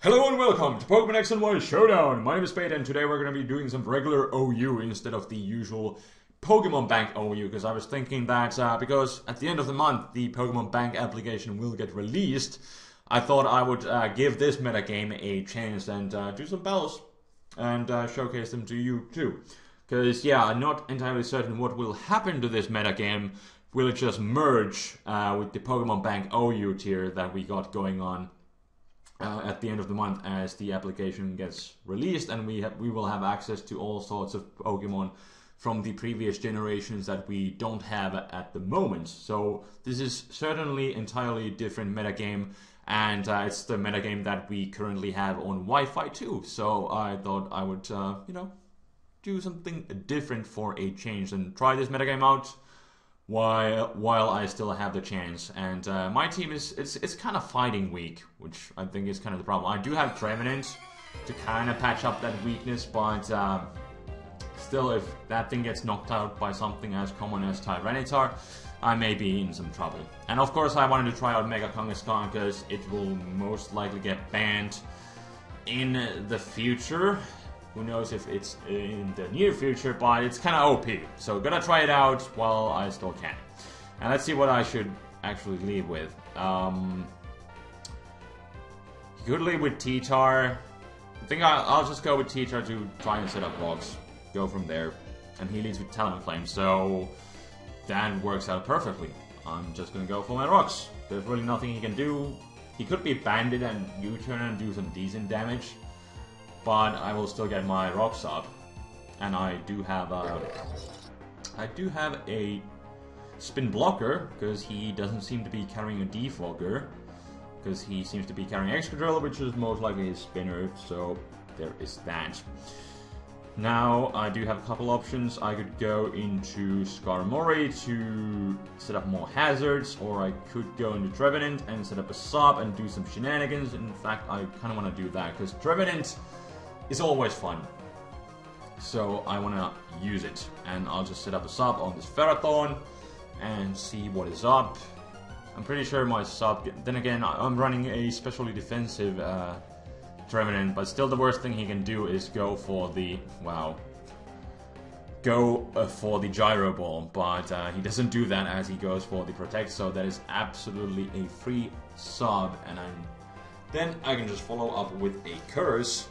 Hello and welcome to Pokemon X and Y Showdown! My name is Spade and today we're going to be doing some regular OU instead of the usual Pokemon Bank OU, because I was thinking that because at the end of the month the Pokemon Bank application will get released, I thought I would give this metagame a chance and do some battles and showcase them to you too. Because yeah, I'm not entirely certain what will happen to this metagame. Will it just merge with the Pokemon Bank OU tier that we got going on at the end of the month as the application gets released, and we will have access to all sorts of Pokemon from the previous generations that we don't have at the moment. So this is certainly entirely different metagame, and it's the metagame that we currently have on Wi-Fi too. So I thought I would, do something different for a change and try this metagame out while I still have the chance. And my team it's kind of fighting weak, which I think is kind of the problem. I do have Trevenant to kind of patch up that weakness, but still, if that thing gets knocked out by something as common as Tyranitar, I may be in some trouble. And of course I wanted to try out Mega Kangaskhan because it will most likely get banned in the future. Who knows if it's in the near future, but it's kind of OP. So gonna try it out while I still can. And let's see what I should actually leave with. You could leave with T-Tar. I think I'll just go with T-Tar to try and set up rocks. Go from there. And he leads with Talonflame, so that works out perfectly. I'm just gonna go for my rocks. There's really nothing he can do. He could be Bandit and U-turn and do some decent damage, but I will still get my rocks up, and I do have a spin blocker because he doesn't seem to be carrying a defogger, because he seems to be carrying Excadrill, which is most likely his spinner. So there is that. Now I do have a couple options. I could go into Skarmory to set up more hazards, or I could go into Trevenant and set up a sub and do some shenanigans. In fact, I kind of want to do that because Trevenant is always fun, so I want to use it, and I'll just set up a sub on this Ferrothorn and see what is up. I'm pretty sure my sub, then again I'm running a specially defensive Trevenant, but still the worst thing he can do is go for the, for the Gyro Ball, but he doesn't do that as he goes for the Protect, so that is absolutely a free sub, and then I can just follow up with a Curse,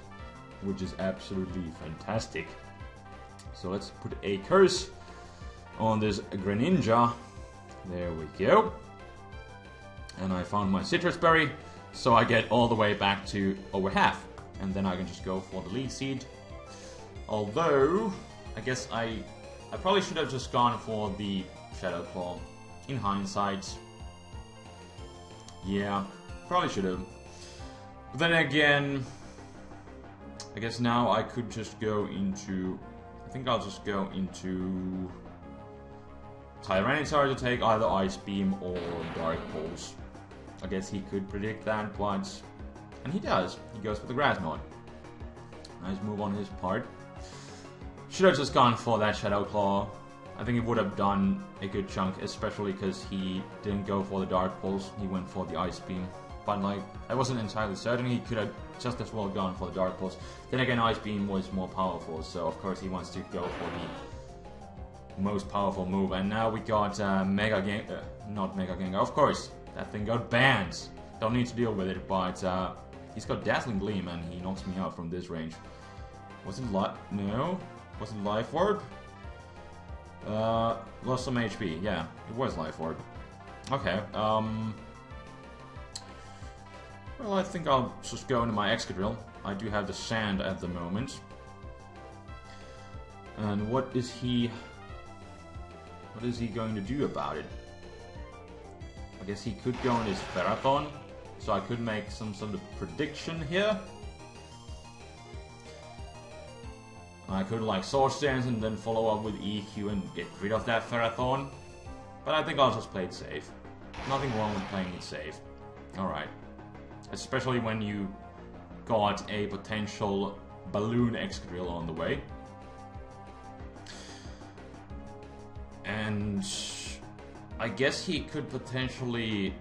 which is absolutely fantastic. So let's put a Curse on this Greninja. There we go. And I found my Citrus Berry, so I get all the way back to over half. And then I can just go for the Lead Seed. Although, I guess I probably should have just gone for the Shadow Claw in hindsight. Yeah, probably should have. But then again, I guess now I could just go into, I think I'll just go into Tyranitar to take either Ice Beam or Dark Pulse. I guess he could predict that, but, and he does. He goes for the Grass Knot. Nice move on his part. Should have just gone for that Shadow Claw. I think it would have done a good chunk, especially because he didn't go for the Dark Pulse. He went for the Ice Beam. But like, I wasn't entirely certain. He could have just as well gone for the Dark Pulse. Then again, Ice Beam was more powerful, so of course he wants to go for the most powerful move. And now we got Mega Gengar, not Mega Gengar, of course. That thing got banned. Don't need to deal with it, but he's got Dazzling Gleam and he knocks me out from this range. Was it no? Was it Life Orb? Lost some HP. Yeah, it was Life Orb. Okay. Well, I think I'll just go into my Excadrill. I do have the Sand at the moment. And what is he going to do about it? I guess he could go on his Ferrothorn, so I could make some sort of prediction here. I could like Swords Dance and then follow up with EQ and get rid of that Ferrothorn. But I think I'll just play it safe. Nothing wrong with playing it safe. Alright. Especially when you got a potential Balloon Excadrill on the way. And I guess he could potentially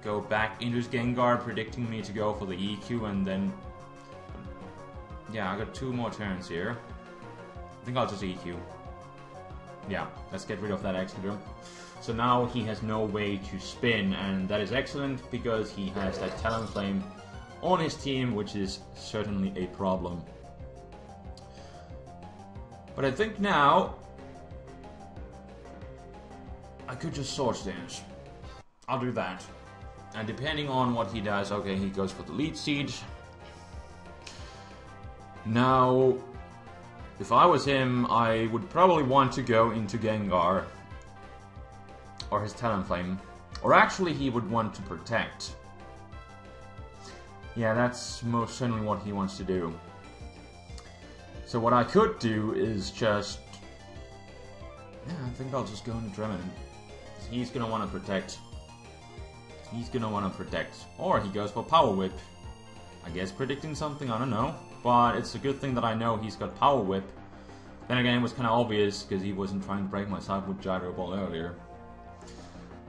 go back into his Gengar, predicting me to go for the EQ, and then... Yeah, I got 2 more turns here. I think I'll just EQ. Yeah, let's get rid of that Excadrill. So now he has no way to spin, and that is excellent because he has that Talonflame on his team, which is certainly a problem. But I think now I could just Swords Dance. I'll do that. And depending on what he does, okay, he goes for the Leech Seed. Now, if I was him, I would probably want to go into Gengar or his Talonflame. Or actually, he would want to Protect. Yeah, that's most certainly what he wants to do. So what I could do is just... Yeah, I think I'll just go into Dremon. He's gonna want to Protect. He's gonna want to Protect. Or he goes for Power Whip. I guess predicting something, I don't know. But it's a good thing that I know he's got Power Whip. Then again, it was kind of obvious because he wasn't trying to break my side with Gyro Ball earlier.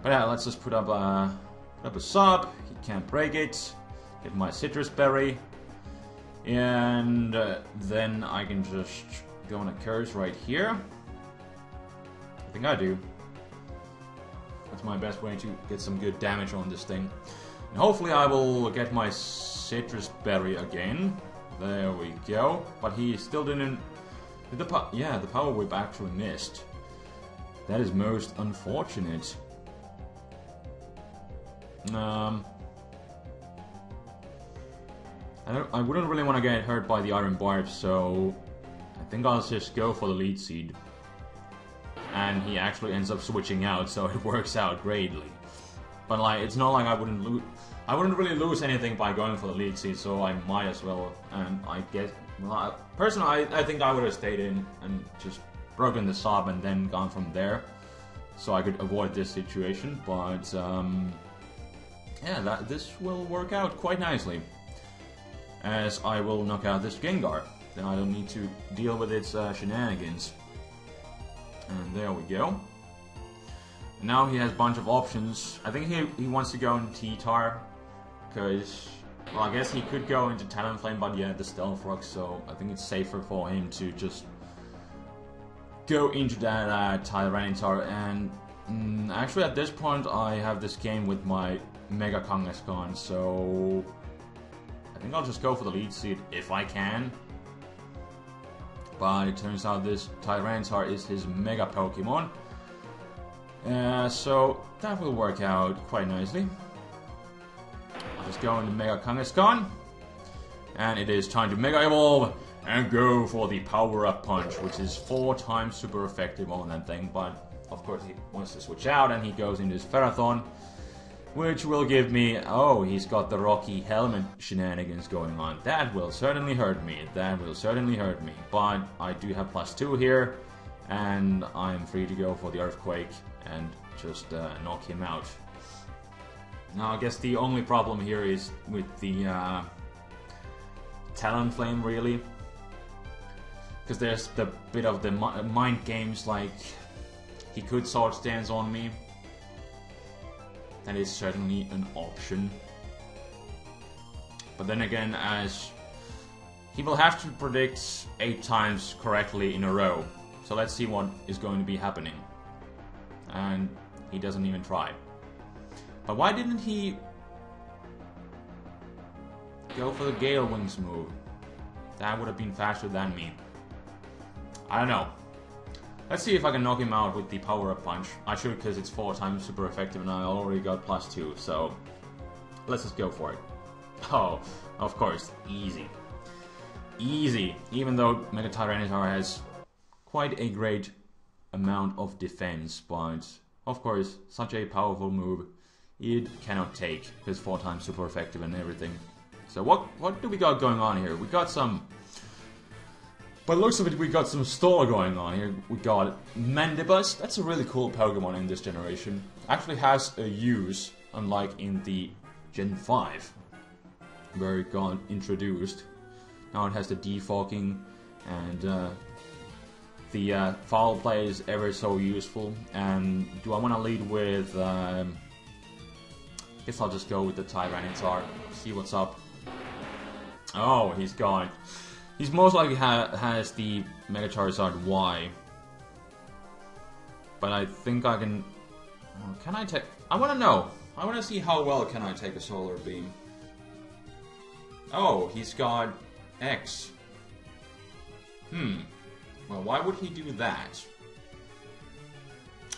But yeah, let's just put up a sub. He can't break it. Get my Citrus Berry. And then I can just go on a Curse right here. I think I do. That's my best way to get some good damage on this thing. And hopefully I will get my Citrus Berry again. There we go. But he still didn't... the Power Whip actually missed. That is most unfortunate. I wouldn't really want to get hurt by the Iron Barb, so I think I'll just go for the Leech Seed. And he actually ends up switching out, so it works out greatly. But like, it's not like I wouldn't really lose anything by going for the Leech Seed, so I might as well. And I guess, well, personally, I think I would have stayed in and just broken the sub and then gone from there, so I could avoid this situation. But yeah, this will work out quite nicely, as I will knock out this Gengar. Then I don't need to deal with its shenanigans. And there we go. Now he has a bunch of options. I think he wants to go into T-Tar, because, well, I guess he could go into Talonflame, but yeah, the Stealth Rock, so I think it's safer for him to just go into that Tyranitar. And actually at this point I have this game with my Mega Kangaskhan, so I think I'll just go for the Leech Seed if I can. But it turns out this Tyranitar is his Mega Pokemon. So that will work out quite nicely. I'll just go into Mega Kangaskhan. And it is time to Mega Evolve and go for the Power Up Punch, which is 4 times super effective on that thing. But of course he wants to switch out and he goes into his Ferrothorn, which will give me... Oh, he's got the Rocky Helmet shenanigans going on. That will certainly hurt me. That will certainly hurt me. But I do have +2 here, and I'm free to go for the Earthquake and just knock him out. Now, I guess the only problem here is with the Talonflame, really. Because there's the bit of the mind games, like he could Swords Dance on me. That is certainly an option. But then again, as he will have to predict 8 times correctly in a row. So let's see what is going to be happening. And he doesn't even try. But why didn't he go for the Gale Wings move? That would have been faster than me. I don't know. Let's see if I can knock him out with the Power Up Punch. I should, because it's 4 times super effective and I already got +2, so let's just go for it. Oh, of course, easy. Easy, even though Mega Tyranitar has quite a great amount of defense, but of course, such a powerful move, it cannot take, because 4 times super effective and everything. So what do we got going on here? We got some... By the looks of it, we got some Stall going on here. We got Mandibuzz. That's a really cool Pokemon in this generation. Actually has a use, unlike in the Gen 5, where it got introduced. Now it has the defogging, and the foul play is ever so useful. And do I want to lead with Guess I'll just go with the Tyranitar, see what's up. Oh, he's gone. He's most likely has the Mega Charizard Y. But I think I can... Can I take... I want to know. I want to see how well can I take a Solar Beam. Oh, he's got X. Well, why would he do that?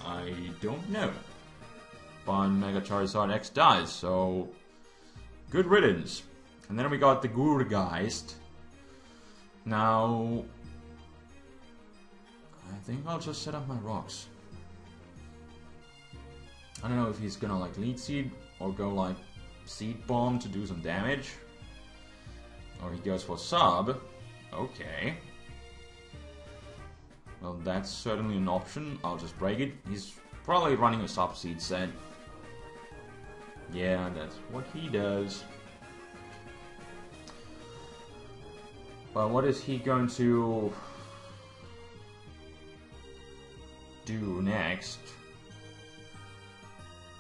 I don't know. But Mega Charizard X does, so... Good riddance. And then we got the Gurgeist. Now... I think I'll just set up my rocks. I don't know if he's gonna like Lead Seed or go like Seed Bomb to do some damage. Or he goes for Sub. Okay. Well, that's certainly an option. I'll just break it. He's probably running a Sub Seed set. Yeah, that's what he does. Well, what is he going to do next?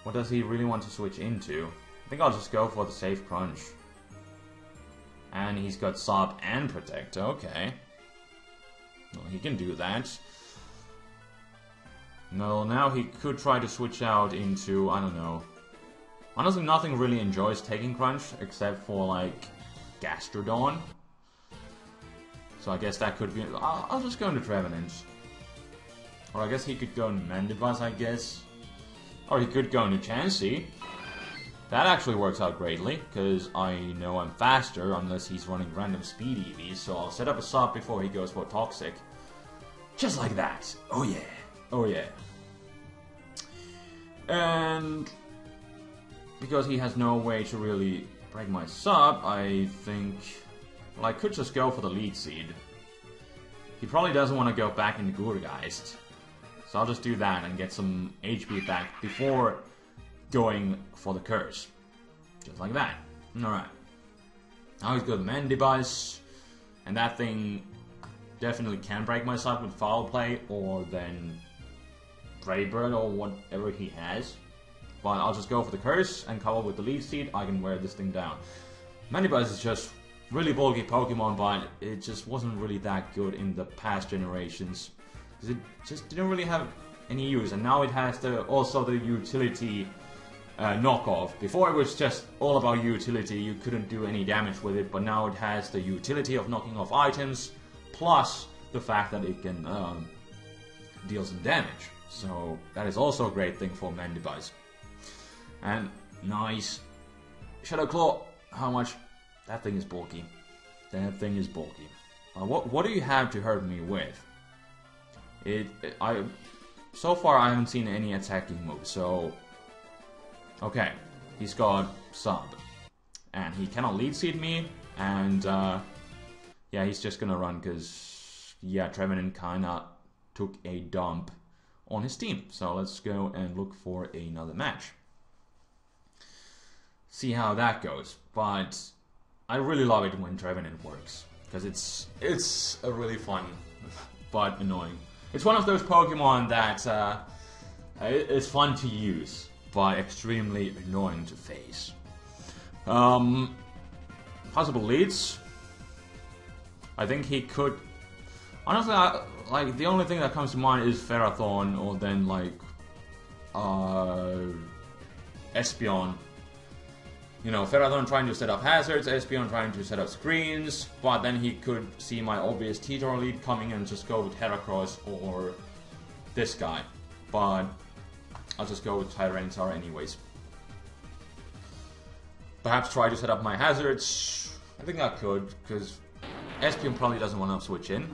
What does he really want to switch into? I think I'll just go for the safe Crunch. And he's got Sub and Protect. Okay. Well, he can do that. No, now he could try to switch out into, I don't know. Honestly, nothing really enjoys taking Crunch except for like Gastrodon. So I guess that could be... I'll just go into Trevenant. Or I guess he could go into Mandibuzz, I guess. Or he could go into Chansey. That actually works out greatly, because I know I'm faster unless he's running random speed EVs, so I'll set up a Sub before he goes for Toxic. Just like that. Oh yeah. Oh yeah. And... because he has no way to really break my Sub, I think... well, I could just go for the Lead Seed. He probably doesn't want to go back into Gurgeist. So I'll just do that and get some HP back before going for the Curse. Just like that. Alright. Now he's got Mandibuzz. And that thing definitely can break my Sub with Foul Play or then Braybird or whatever he has. But I'll just go for the Curse and cover with the Lead Seed. I can wear this thing down. Mandibuzz is just really bulky Pokemon, but it just wasn't really that good in the past generations. It just didn't really have any use, and now it has also the utility knockoff. Before it was just all about utility, you couldn't do any damage with it, but now it has the utility of knocking off items, plus the fact that it can deal some damage. So that is also a great thing for Mandibuzz. And nice. Shadow Claw, how much? That thing is bulky. That thing is bulky. What do you have to hurt me with? So far I haven't seen any attacking moves, so... okay, he's got Sub. And he cannot Lead Seed me, and yeah, he's just gonna run, because, yeah, Trevenant kinda took a dump on his team. So let's go and look for another match. See how that goes. But I really love it when Trevenant works, because it's a really fun, but annoying. It's one of those Pokemon that is fun to use, but extremely annoying to face. Possible leads. I think he could... honestly, like, the only thing that comes to mind is Ferrothorn, or then, like, Espeon. You know, Ferrothorn trying to set up hazards, Espeon trying to set up screens, but then he could see my obvious T-Tor lead coming and just go with Heracross or this guy. But I'll just go with Tyranitar anyways. Perhaps try to set up my hazards. I think I could, because Espeon probably doesn't want to switch in.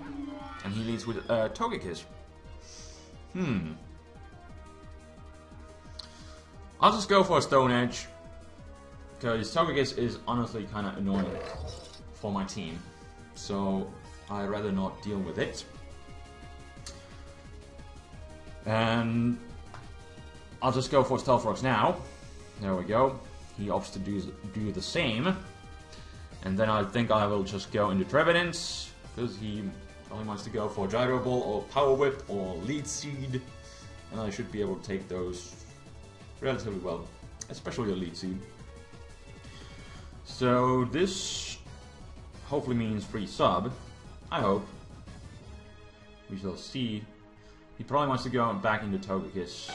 And he leads with Togekiss. I'll just go for a Stone Edge, because Togekiss is honestly kind of annoying for my team. So I'd rather not deal with it. And I'll just go for Stealth Rocks now. There we go. He opts to do the same. And then I think I will just go into Trevenant, because he only wants to go for Gyro Ball or Power Whip or Lead Seed. And I should be able to take those relatively well. especially Elite Seed. So this hopefully means free sub. I hope. We shall see. He probably wants to go back into Togekiss.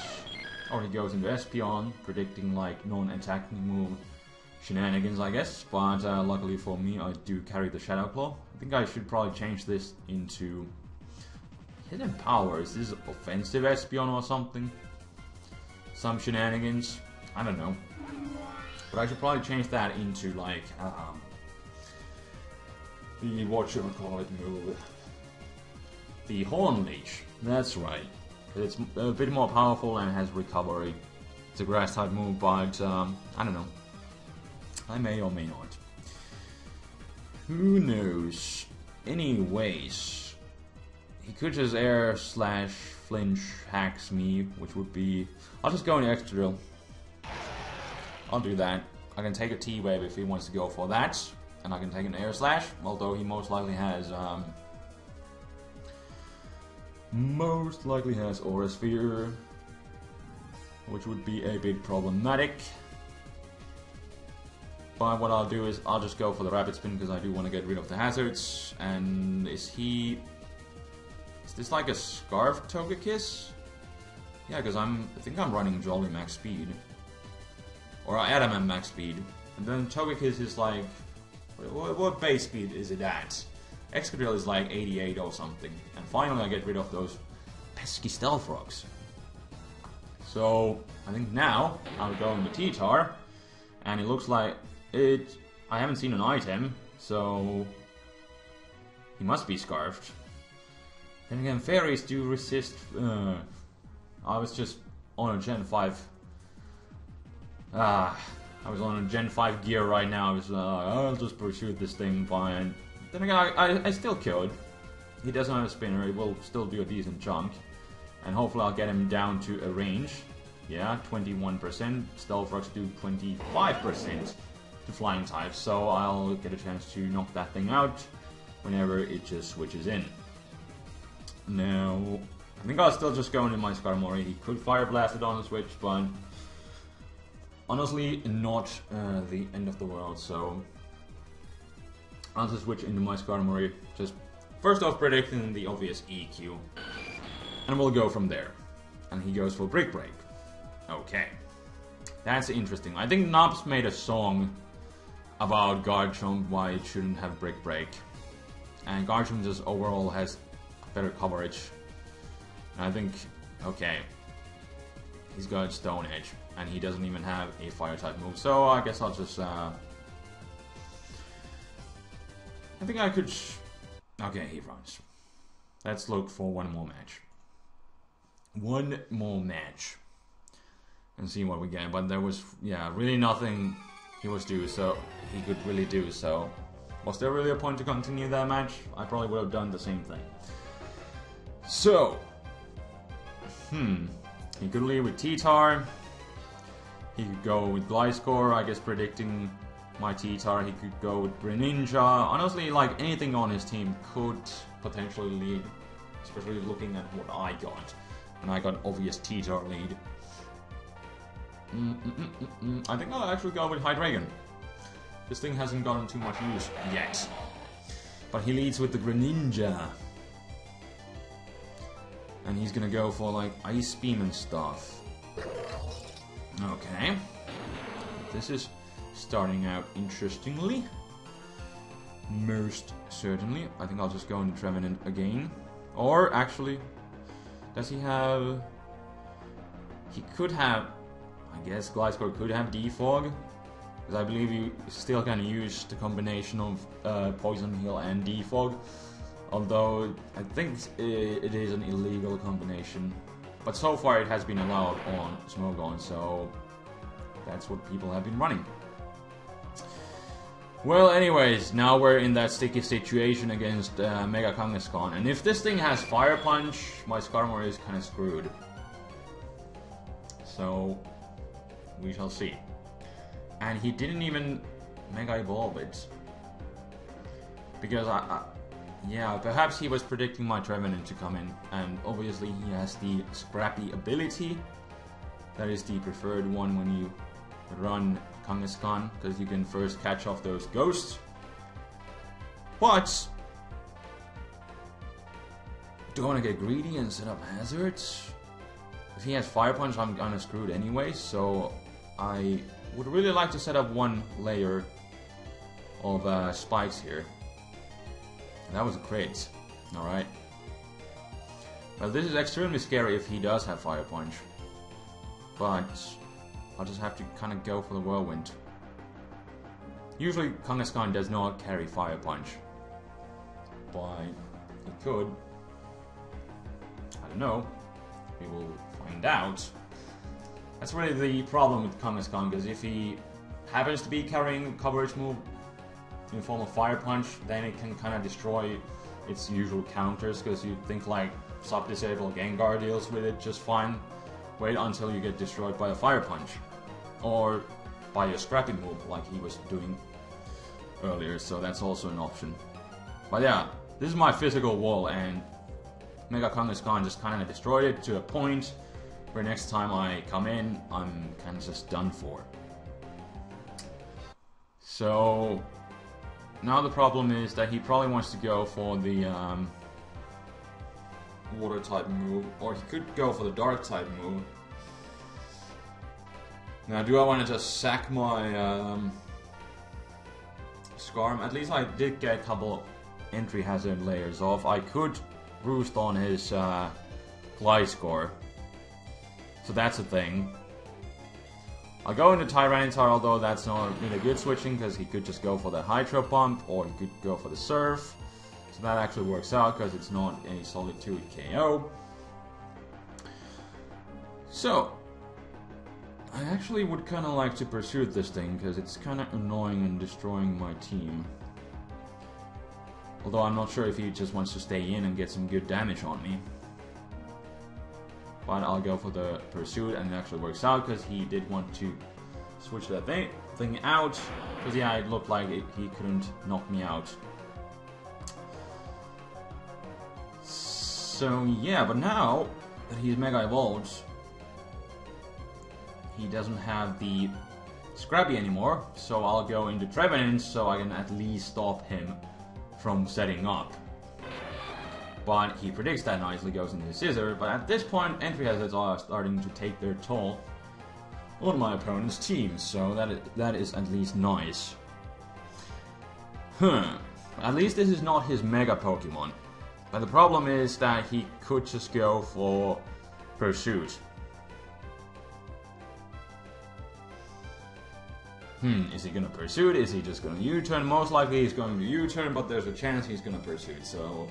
Or he goes into Espeon, predicting like non-attacking move shenanigans, I guess. But luckily for me, I do carry the Shadow Claw. I think I should probably change this into Hidden Power. Is this offensive Espeon or something? Some shenanigans? I don't know. But I should probably change that into like the what should I call it move? The Horn Leech. That's right. It's a bit more powerful and has recovery. It's a grass type move, but I don't know. I may or may not. Who knows? Anyways, he could just air slash flinch hacks me, which would be. I'll just go into extra drill. I'll do that. I can take a T-Wave if he wants to go for that, and I can take an air slash, although he most likely has Aura Sphere, which would be a bit problematic. But what I'll do is I'll just go for the Rapid Spin because I do want to get rid of the hazards. And is this like a Scarf Togekiss? Yeah, because I think I'm running Jolly max speed. Or Adamant max speed. And then Togekiss is like, what base speed is it at? Excadrill is like 88 or something. And finally I get rid of those pesky Stealth Rocks. So I think now I'll go into T-Tar. And it looks like it. I haven't seen an item, so he must be Scarfed. Then again, fairies do resist. I was just on a Gen 5. I was on a Gen 5 gear right now. I was I'll just pursue this thing fine. Then again, I still could. He doesn't have a spinner. He will still do a decent chunk, and hopefully I'll get him down to a range. Yeah, 21%. Stealth Rocks do 25% to flying types, so I'll get a chance to knock that thing out whenever it just switches in. Now, I think I'll still just go into my Skarmory. He could Fire Blast it on the switch, but honestly, not the end of the world, so I'll just switch into my Skarmory. Just first off predicting the obvious EQ, and we'll go from there. And he goes for Brick Break. Okay, that's interesting. I think Nobs made a song about Garchomp, why it shouldn't have Brick Break. And Garchomp just overall has better coverage. And I think, okay, he's got Stone Edge, and he doesn't even have a Fire type move. So I guess I'll just, I think I could, okay, he runs. Let's look for one more match. One more match. And see what we get, but there was, yeah, really nothing he was due, so he could really do, so was there really a point to continue that match? I probably would have done the same thing. So, he could leave with T-Tar, he could go with Gliscor, I guess predicting my T-Tar, he could go with Greninja. Honestly, like, anything on his team could potentially lead, especially looking at what I got, and I got obvious T-Tar lead. I think I'll actually go with Hydreigon. This thing hasn't gotten too much use yet. But he leads with the Greninja. And he's gonna go for like Ice Beam and stuff. Okay. This is starting out interestingly. Most certainly. I think I'll just go into Trevenant again. Or actually, does he have... He could have... I guess Gliscor could have Defog, because I believe you still can use the combination of Poison Heal and Defog, although I think it is an illegal combination. But so far it has been allowed on Smogon, so that's what people have been running. Well, anyways, now we're in that sticky situation against Mega Kangaskhan, and if this thing has Fire Punch, my Skarmory is kind of screwed. So we shall see. And he didn't even Mega Evolve it. Because yeah, perhaps he was predicting my Trevenant to come in. And obviously he has the Scrappy ability. That is the preferred one when you run Kangaskhan, because you can first catch off those ghosts. But do I want to get greedy and set up hazards? If he has Fire Punch, I'm kinda screwed anyway, so I would really like to set up one layer of spikes here. And that was a crit. Alright. Well, this is extremely scary if he does have Fire Punch. But I'll just have to kind of go for the Whirlwind. Usually Kangaskhan does not carry Fire Punch. But he could. I don't know. We will find out. That's really the problem with Kangaskhan, because if he happens to be carrying a coverage move in the form of Fire Punch, then it can kind of destroy its usual counters, because you think like sub-disable Gengar deals with it just fine. Wait until you get destroyed by a Fire Punch. Or by a Scrappy move like he was doing earlier, so that's also an option. But yeah, this is my physical wall, and Mega Kangaskhan just kind of destroyed it to a point where next time I come in, I'm kind of just done for. So now the problem is that he probably wants to go for the water type move, or he could go for the dark type move. Now, do I want to just sack my Scarm? At least I did get a couple entry hazard layers off. I could roost on his Gliscor, so that's a thing. I'll go into Tyranitar, although that's not really good switching, because he could just go for the Hydro Pump, or he could go for the Surf. So that actually works out, because it's not a Solitude KO. So I actually would kind of like to pursue this thing, because it's kind of annoying and destroying my team. Although I'm not sure if he just wants to stay in and get some good damage on me. But I'll go for the Pursuit, and it actually works out, because he did want to switch that thing out. Because yeah, it looked like he couldn't knock me out. So yeah, but now that he's Mega Evolved, he doesn't have the Scrabby anymore, so I'll go into Trevenant so I can at least stop him from setting up. But he predicts that nicely, goes into his Scissor, but at this point entry hazards are starting to take their toll on my opponent's team, so that is at least nice. At least this is not his Mega Pokemon. But the problem is that he could just go for Pursuit. Is he gonna Pursuit? Is he just gonna U-turn? Most likely he's going to U-turn, but there's a chance he's gonna Pursuit, so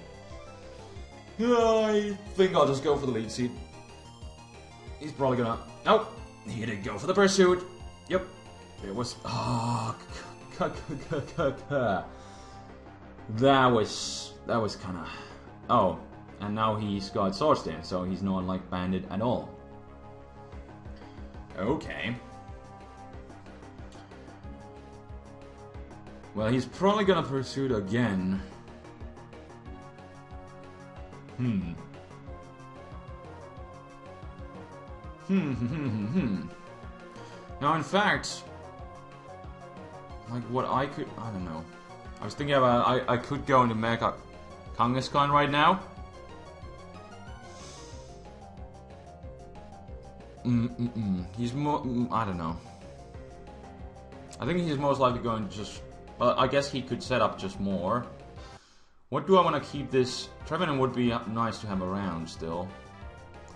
I think I'll just go for the Lead Seat. He's probably gonna... Nope! He did go for the Pursuit! Yep. It was... Oh... That was kinda... Oh. And now he's got Swords Dance, so he's not, like, banded at all. Okay. Well, he's probably gonna Pursuit again. Now, in fact, like what I don't know. I was thinking about I could go into Mega Kangaskhan right now. He's I don't know. I think he's most likely going to just... Well, I guess he could set up just more. What do I want to keep this? Trevenant would be nice to have around still.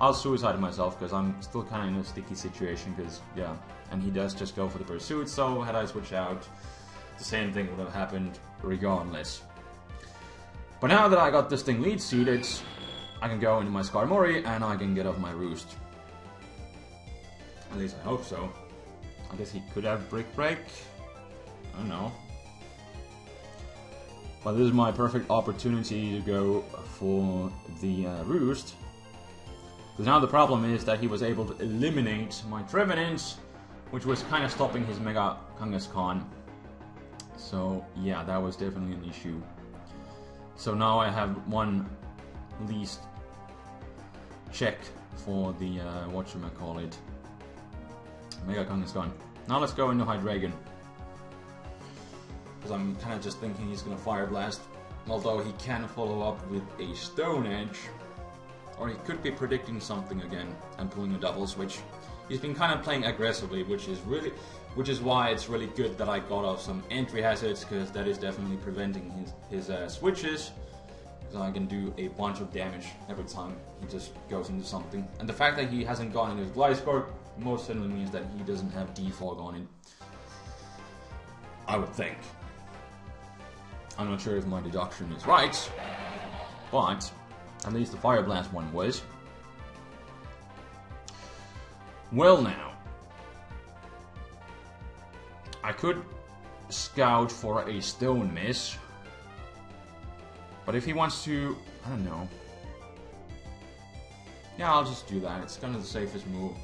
I'll suicide myself because I'm still kind of in a sticky situation because, yeah. And he does just go for the Pursuit, so had I switched out, the same thing would have happened regardless. But now that I got this thing lead seated, I can go into my Skarmory and I can get off my Roost. At least I hope so. I guess he could have Brick Break. I don't know. But this is my perfect opportunity to go for the Roost. Because now the problem is that he was able to eliminate my Trevenant, which was kind of stopping his Mega Kangaskhan. So yeah, that was definitely an issue. So now I have one least check for the whatchamacallit, Mega Kangaskhan. Now let's go into Hydreigon. Because I'm kind of just thinking he's going to Fire Blast. Although he can follow up with a Stone Edge. Or he could be predicting something again and pulling a double switch. He's been kind of playing aggressively, which is why it's really good that I got off some entry hazards, because that is definitely preventing his switches. So I can do a bunch of damage every time he just goes into something. And the fact that he hasn't gone into his Gliscor most certainly means that he doesn't have Defog on it. I would think. I'm not sure if my deduction is right, but at least the Fire Blast one was. Well now, I could scout for a Stone Miss, but if he wants to, I don't know. Yeah, I'll just do that. It's kind of the safest move.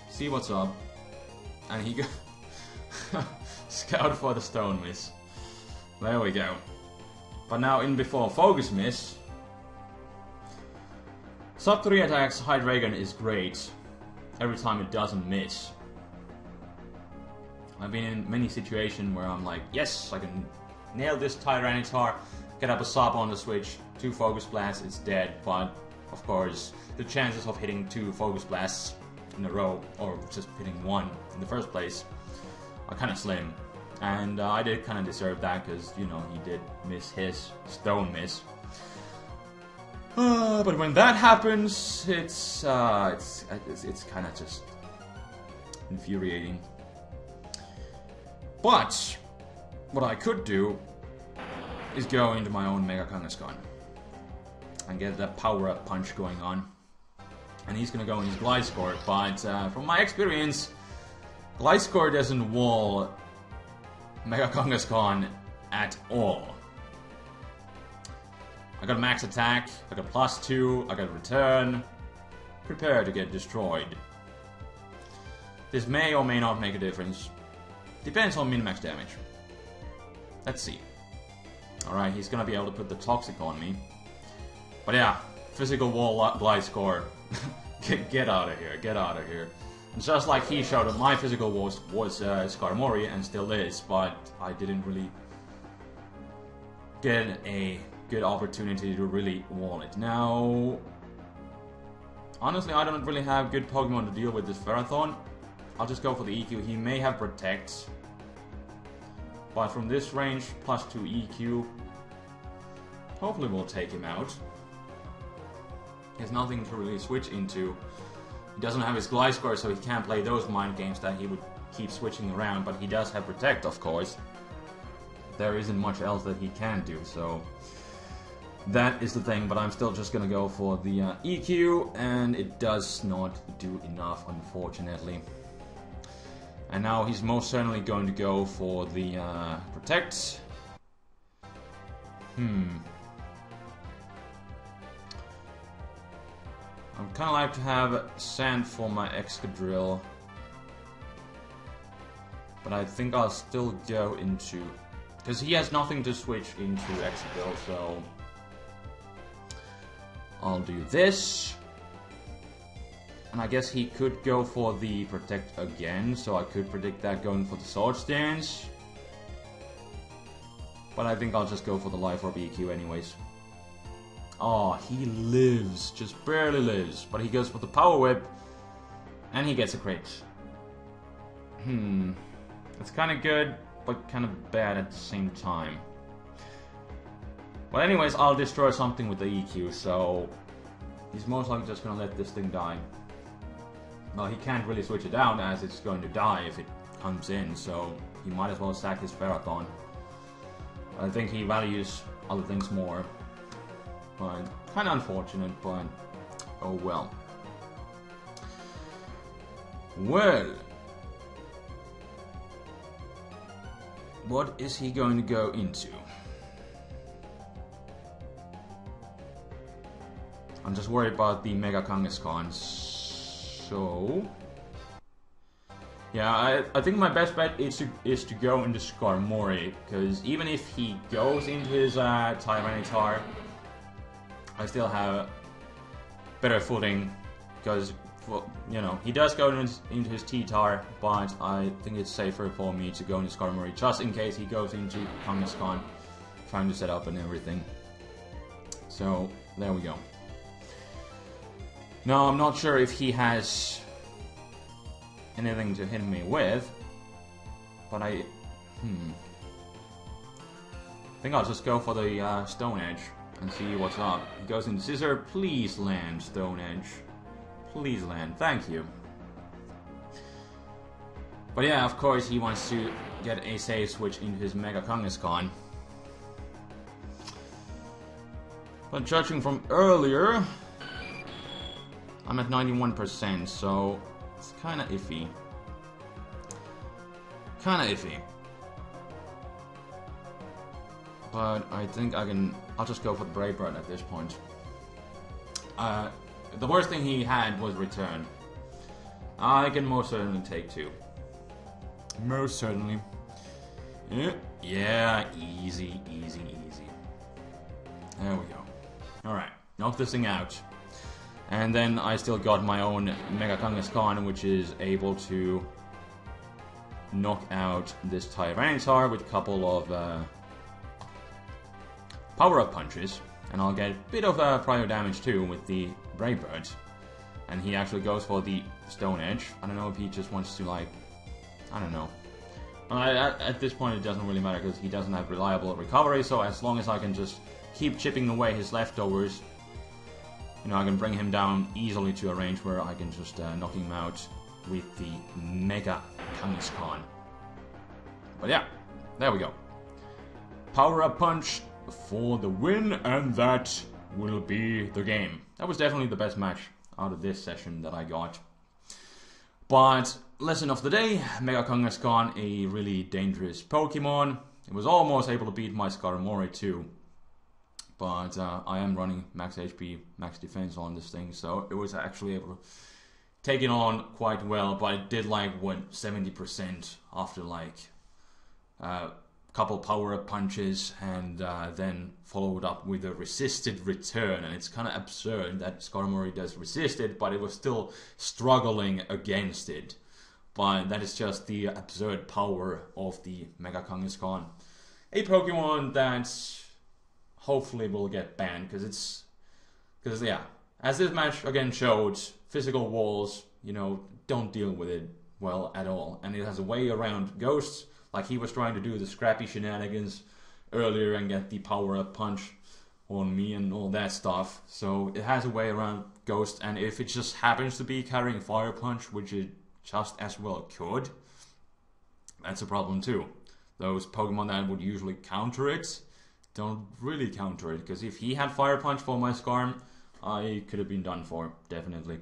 See what's up, and he go scout for the Stone Miss. There we go. But now in before Focus Miss, sub 3 attacks Hydreigon is great every time it doesn't miss. I've been in many situations where I'm like, yes, I can nail this Tyranitar, get up a sub on the switch, 2 Focus Blasts, it's dead. But of course, the chances of hitting 2 Focus Blasts in a row, or just hitting 1 in the first place, are kind of slim. And I did kind of deserve that, because, you know, he did miss his Stone Miss. But when that happens, it's kind of just infuriating. But what I could do is go into my own Mega Kangaskhan and get that power-up punch going on. And he's gonna go in his Gliscor, but from my experience, Gliscor doesn't wall Mega Kangaskhan at all. I got max attack, I got +2, I got return. Prepare to get destroyed. This may or may not make a difference. Depends on min-max damage. Let's see. Alright, he's gonna be able to put the Toxic on me. But yeah, physical wall Gliscor. Get out of here, get out of here. And just like he showed up, my physical wall was Skarmory, and still is, but I didn't really get a good opportunity to really wall it. Now, honestly, I don't really have good Pokemon to deal with this Ferrothorn. I'll just go for the EQ. He may have Protect, but from this range, +2 EQ, hopefully we'll take him out. He has nothing to really switch into. He doesn't have his Gliscor, so he can't play those mind games that he would keep switching around, but he does have Protect, of course. There isn't much else that he can do, so that is the thing, but I'm still just gonna go for the EQ, and it does not do enough, unfortunately. And now he's most certainly going to go for the Protect. I'd kind of like to have Sand for my Excadrill, but I think I'll still go into, because he has nothing to switch into Excadrill, so I'll do this. And I guess he could go for the Protect again, so I could predict that going for the Swords Dance. But I think I'll just go for the Life Orb EQ anyways. Oh, he lives, just barely lives. But he goes for the Power Whip, and he gets a crit. It's kind of good, but kind of bad at the same time. Well, anyways, I'll destroy something with the EQ, so he's most likely just gonna let this thing die. Well, he can't really switch it out, as it's going to die if it comes in, so he might as well sack his Ferrothorn. I think he values other things more. But kind of unfortunate, but oh well. Well, what is he going to go into? I'm just worried about the Mega Kangaskhan. So yeah, I think my best bet is to go into Skarmory, because even if he goes into his Tyranitar, I still have better footing, because well, you know, he does go into his T-Tar, but I think it's safer for me to go into Skarmory just in case he goes into Kangaskhan, trying to set up and everything. So, there we go. Now, I'm not sure if he has anything to hit me with, but I think I'll just go for the Stone Edge and see what's up. He goes into Scissor. Please land, Stone Edge. Please land. Thank you. But yeah, of course, he wants to get a save switch into his Mega Kangaskhan. But judging from earlier, I'm at 91%, so it's kinda iffy. But I think I'll just go for the Brave Bird at this point. The worst thing he had was Return. I can most certainly take 2. Most certainly. Yeah, easy. There we go. Alright, knock this thing out. And then I still got my own Mega Kangaskhan, which is able to knock out this Tyranitar with a couple of power-up punches. And I'll get a bit of prior damage too with the Brave Bird. And he actually goes for the Stone Edge. I don't know if he just wants to, like, I don't know. At this point it doesn't really matter because he doesn't have reliable recovery, so as long as I can just keep chipping away his leftovers, you know, I can bring him down easily to a range where I can just knock him out with the Mega Kangaskhan. But yeah, there we go. Power-up punch for the win, and that will be the game. That was definitely the best match out of this session that I got. But lesson of the day, Mega Kangaskhan, a really dangerous Pokemon. It was almost able to beat my Skarmory too. But I am running max HP, max defense on this thing, so it was actually able to take it on quite well. But it did like, what, 70% after like couple power-up punches, and then followed up with a resisted Return. And it's kind of absurd that Skarmory does resist it, but it was still struggling against it. But that is just the absurd power of the Mega Kangaskhan. A Pokemon that hopefully will get banned, because yeah, as this match again showed, physical walls, you know, don't deal with it well at all. And it has a way around ghosts. Like he was trying to do the scrappy shenanigans earlier and get the power-up punch on me and all that stuff. So it has a way around Ghost, and if it just happens to be carrying Fire Punch, which it just as well could, that's a problem too. Those Pokemon that would usually counter it don't really counter it, because if he had Fire Punch for my Skarm, I could have been done for, definitely.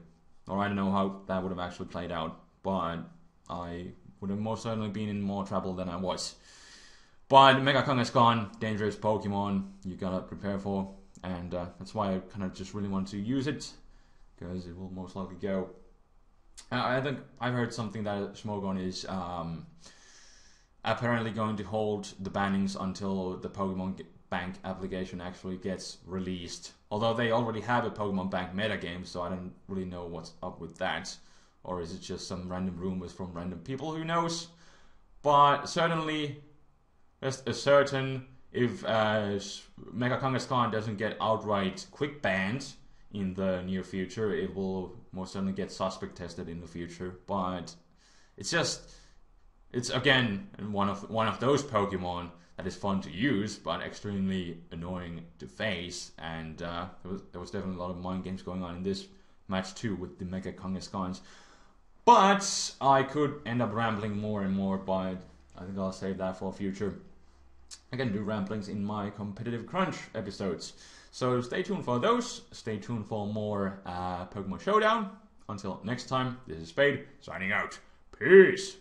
Or I don't know how that would have actually played out, but I would have most certainly been in more trouble than I was. But Mega Kangaskhan, dangerous Pokemon, you gotta prepare for, and that's why I kind of just really want to use it, because it will most likely go. I think I've heard something that Smogon is apparently going to hold the bannings until the Pokemon Bank application actually gets released. Although they already have a Pokemon Bank metagame, so I don't really know what's up with that. Or is it just some random rumors from random people? Who knows? But certainly, rest certain, if Mega Kangaskhan doesn't get outright quick banned in the near future, it will most certainly get suspect tested in the future. But it's again one of those Pokemon that is fun to use, but extremely annoying to face. And there was definitely a lot of mind games going on in this match too with the Mega Kangaskhan's. But I could end up rambling more and more, but I think I'll save that for future. I can do ramblings in my Competitive Crunch episodes. So stay tuned for those. Stay tuned for more Pokemon Showdown. Until next time, this is Spade, signing out. Peace!